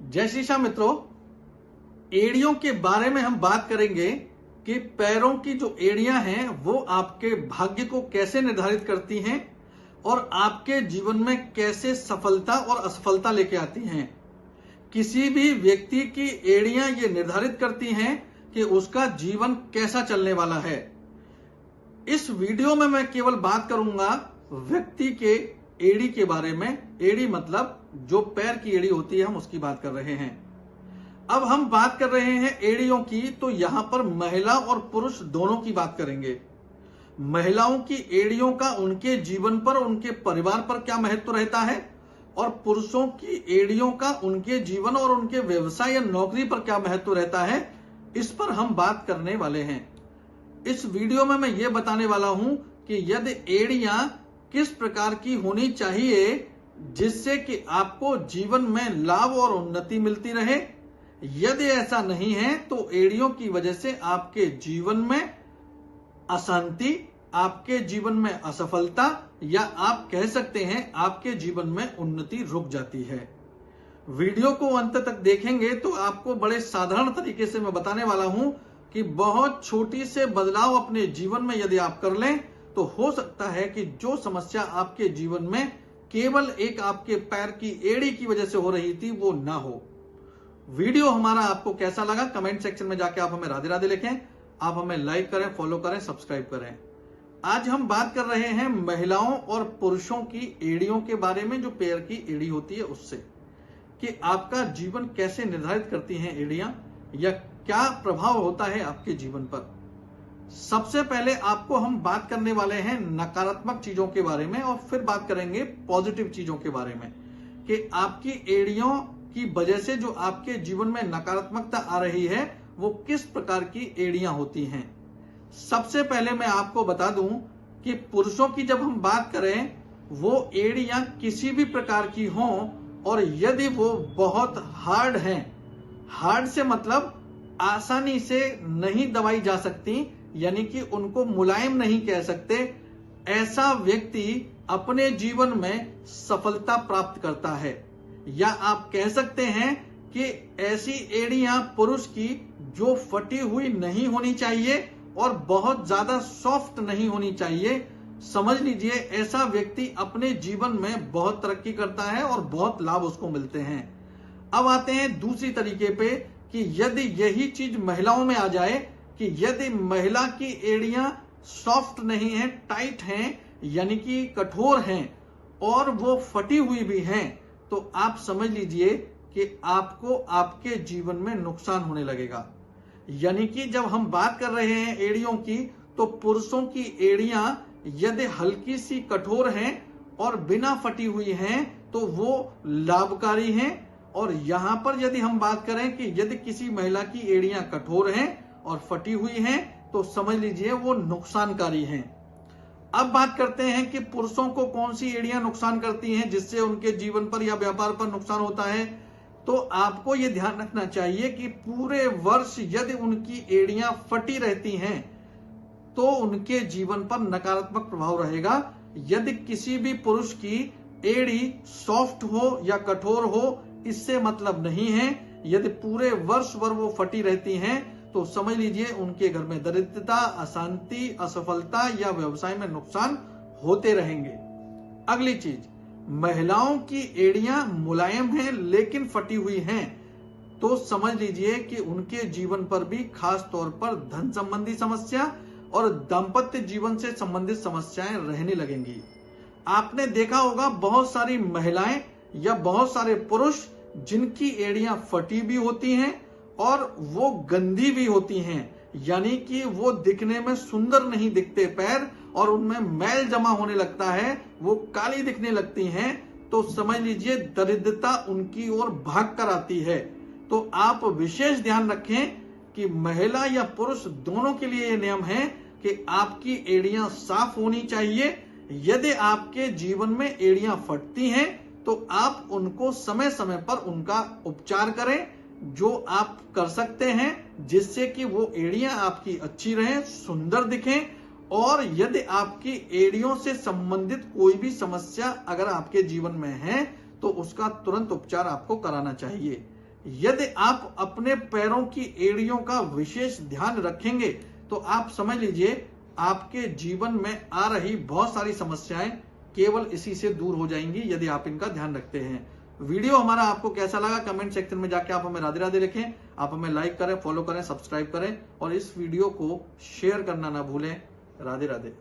जय श्री श्याम मित्रों, एड़ियों के बारे में हम बात करेंगे कि पैरों की जो एड़ियां हैं वो आपके भाग्य को कैसे निर्धारित करती हैं और आपके जीवन में कैसे सफलता और असफलता लेके आती हैं। किसी भी व्यक्ति की एड़ियां ये निर्धारित करती हैं कि उसका जीवन कैसा चलने वाला है। इस वीडियो में मैं केवल बात करूंगा व्यक्ति के एड़ी के बारे में। एड़ी मतलब जो पैर की एड़ी होती है, हम उसकी बात कर रहे हैं। अब हम बात कर रहे हैं एड़ियों की, तो यहां पर महिला और पुरुष दोनों की बात करेंगे। महिलाओं की एड़ियों का उनके जीवन पर, उनके परिवार पर क्या महत्व रहता है और पुरुषों की एड़ियों का उनके जीवन और उनके व्यवसाय या नौकरी पर क्या महत्व रहता है, इस पर हम बात करने वाले हैं। इस वीडियो में मैं ये बताने वाला हूं कि यदि एड़ियां किस प्रकार की होनी चाहिए जिससे कि आपको जीवन में लाभ और उन्नति मिलती रहे। यदि ऐसा नहीं है तो एड़ियों की वजह से आपके जीवन में अशांति, आपके जीवन में असफलता, या आप कह सकते हैं आपके जीवन में उन्नति रुक जाती है। वीडियो को अंत तक देखेंगे तो आपको बड़े साधारण तरीके से मैं बताने वाला हूं कि बहुत छोटी से बदलाव अपने जीवन में यदि आप कर लें तो हो सकता है कि जो समस्या आपके जीवन में केवल एक आपके पैर की एड़ी की वजह से हो रही थी वो ना हो। वीडियो हमारा आपको कैसा लगा कमेंट सेक्शन में जाके आप हमें राधे राधे लिखें। आप हमें लाइक करें, फॉलो करें, सब्सक्राइब करें। आज हम बात कर रहे हैं महिलाओं और पुरुषों की एड़ियों के बारे में, जो पैर की एड़ी होती है उससे, कि आपका जीवन कैसे निर्धारित करती हैं एड़ियां या क्या प्रभाव होता है आपके जीवन पर। सबसे पहले आपको हम बात करने वाले हैं नकारात्मक चीजों के बारे में और फिर बात करेंगे पॉजिटिव चीजों के बारे में कि आपकी एड़ियों की वजह से जो आपके जीवन में नकारात्मकता आ रही है वो किस प्रकार की एड़ियां होती हैं। सबसे पहले मैं आपको बता दूं कि पुरुषों की जब हम बात करें वो एड़ियां किसी भी प्रकार की हों और यदि वो बहुत हार्ड हैं, हार्ड से मतलब आसानी से नहीं दबाई जा सकती, यानी कि उनको मुलायम नहीं कह सकते, ऐसा व्यक्ति अपने जीवन में सफलता प्राप्त करता है। या आप कह सकते हैं कि ऐसी एड़ियां पुरुष की जो फटी हुई नहीं होनी चाहिए और बहुत ज्यादा सॉफ्ट नहीं होनी चाहिए। समझ लीजिए ऐसा व्यक्ति अपने जीवन में बहुत तरक्की करता है और बहुत लाभ उसको मिलते हैं। अब आते हैं दूसरी तरीके पे कि यदि यही चीज महिलाओं में आ जाए कि यदि महिला की एड़ियां सॉफ्ट नहीं है, टाइट हैं, यानी कि कठोर हैं और वो फटी हुई भी हैं, तो आप समझ लीजिए कि आपको आपके जीवन में नुकसान होने लगेगा। यानी कि जब हम बात कर रहे हैं एड़ियों की, तो पुरुषों की एड़ियां यदि हल्की सी कठोर हैं और बिना फटी हुई हैं तो वो लाभकारी हैं। और यहां पर यदि हम बात करें कि यदि किसी महिला की एड़ियां कठोर हैं और फटी हुई हैं तो समझ लीजिए वो नुकसानकारी हैं। अब बात करते हैं कि पुरुषों को कौन सी एड़ियां नुकसान करती हैं जिससे उनके जीवन पर या व्यापार पर नुकसान होता है। तो आपको यह ध्यान रखना चाहिए कि पूरे वर्ष यदि उनकी एड़ियां फटी रहती हैं तो उनके जीवन पर नकारात्मक प्रभाव रहेगा। यदि किसी भी पुरुष की एड़ी सॉफ्ट हो या कठोर हो, इससे मतलब नहीं है। यदि पूरे वर्ष भर वो फटी रहती हैं तो समझ लीजिए उनके घर में दरिद्रता, अशांति, असफलता या व्यवसाय में नुकसान होते रहेंगे। अगली चीज, महिलाओं की एड़ियां मुलायम हैं लेकिन फटी हुई हैं, तो समझ लीजिए कि उनके जीवन पर भी खास तौर पर धन संबंधी समस्या और दाम्पत्य जीवन से संबंधित समस्याएं रहने लगेंगी। आपने देखा होगा बहुत सारी महिलाएं या बहुत सारे पुरुष जिनकी एड़ियां फटी भी होती हैं और वो गंदी भी होती हैं, यानी कि वो दिखने में सुंदर नहीं दिखते पैर और उनमें मैल जमा होने लगता है, वो काली दिखने लगती हैं, तो समझ लीजिए दरिद्रता उनकी ओर भाग कर आती है। तो आप विशेष ध्यान रखें कि महिला या पुरुष दोनों के लिए ये नियम है कि आपकी एड़ियां साफ होनी चाहिए। यदि आपके जीवन में एड़ियां फटती हैं तो आप उनको समय समय पर उनका उपचार करें, जो आप कर सकते हैं जिससे कि वो एड़ियां आपकी अच्छी रहें, सुंदर दिखें। और यदि आपकी एड़ियों से संबंधित कोई भी समस्या अगर आपके जीवन में है तो उसका तुरंत उपचार आपको कराना चाहिए। यदि आप अपने पैरों की एड़ियों का विशेष ध्यान रखेंगे तो आप समझ लीजिए आपके जीवन में आ रही बहुत सारी समस्याएं केवल इसी से दूर हो जाएंगी यदि आप इनका ध्यान रखते हैं। वीडियो हमारा आपको कैसा लगा कमेंट सेक्शन में जाके आप हमें राधे राधे लिखें। आप हमें लाइक करें, फॉलो करें, सब्सक्राइब करें और इस वीडियो को शेयर करना ना भूलें। राधे राधे।